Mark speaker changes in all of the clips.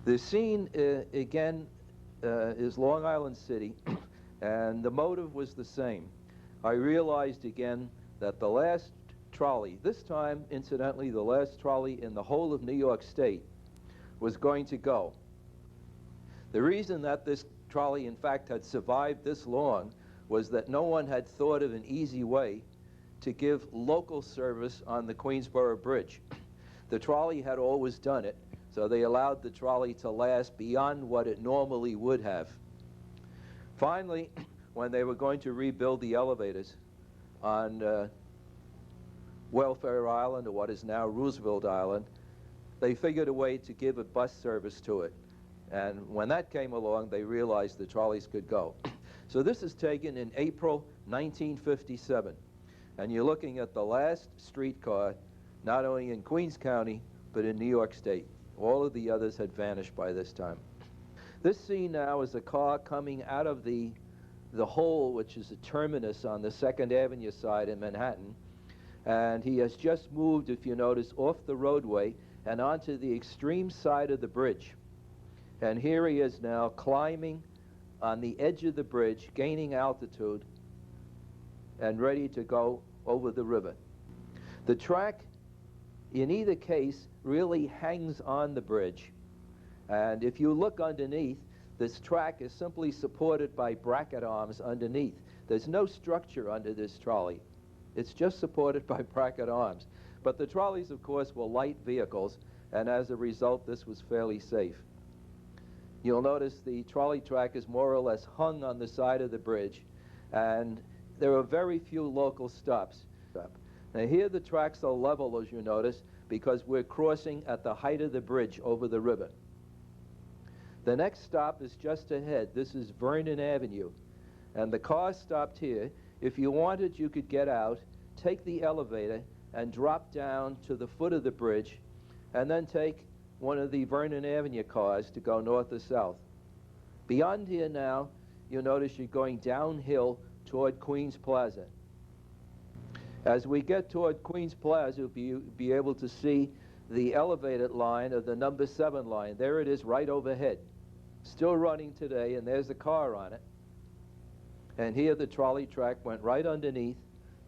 Speaker 1: The scene, again, is Long Island City, and the motive was the same. I realized again that the last trolley, this time, incidentally, the last trolley in the whole of New York State, was going to go. The reason that this trolley, in fact, had survived this long was that no one had thought of an easy way to give local service on the Queensboro Bridge. The trolley had always done it, so they allowed the trolley to last beyond what it normally would have. Finally, when they were going to rebuild the elevators on Welfare Island, or what is now Roosevelt Island, they figured a way to give a bus service to it. And when that came along, they realized the trolleys could go. So this is taken in April 1957. And you're looking at the last streetcar, not only in Queens County, but in New York State. All of the others had vanished by this time. This scene now is a car coming out of the hole, which is a terminus on the 2nd Avenue side in Manhattan. And he has just moved, if you notice, off the roadway and onto the extreme side of the bridge. And here he is now climbing on the edge of the bridge, gaining altitude, and ready to go over the river. The track, in either case, really hangs on the bridge. And if you look underneath, this track is simply supported by bracket arms underneath. There's no structure under this trolley. It's just supported by bracket arms. But the trolleys, of course, were light vehicles, and as a result, this was fairly safe. You'll notice the trolley track is more or less hung on the side of the bridge, and there are very few local stops. Now here the tracks are level, as you notice, because we're crossing at the height of the bridge over the river. The next stop is just ahead. This is Vernon Avenue, and the car stopped here. If you wanted, you could get out, take the elevator, and drop down to the foot of the bridge, and then take one of the Vernon Avenue cars to go north or south. Beyond here now, you'll notice you're going downhill toward Queens Plaza. As we get toward Queens Plaza, you'll be able to see the elevated line of the number 7 line. There it is right overhead. Still running today, and there's a car on it. And here the trolley track went right underneath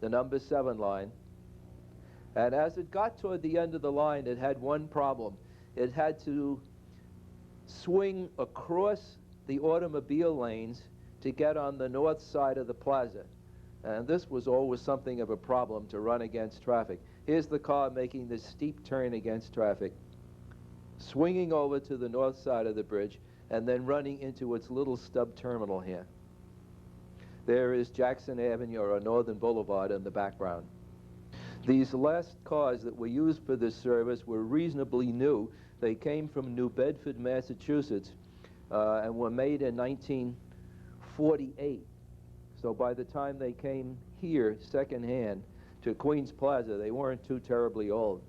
Speaker 1: the number 7 line. And as it got toward the end of the line, it had one problem. It had to swing across the automobile lanes to get on the north side of the plaza. And this was always something of a problem to run against traffic. Here's the car making this steep turn against traffic, swinging over to the north side of the bridge, and then running into its little stub terminal here. There is Jackson Avenue, or Northern Boulevard, in the background. These last cars that were used for this service were reasonably new. They came from New Bedford, Massachusetts, and were made in 1948. So by the time they came here, secondhand, to Queens Plaza, they weren't too terribly old.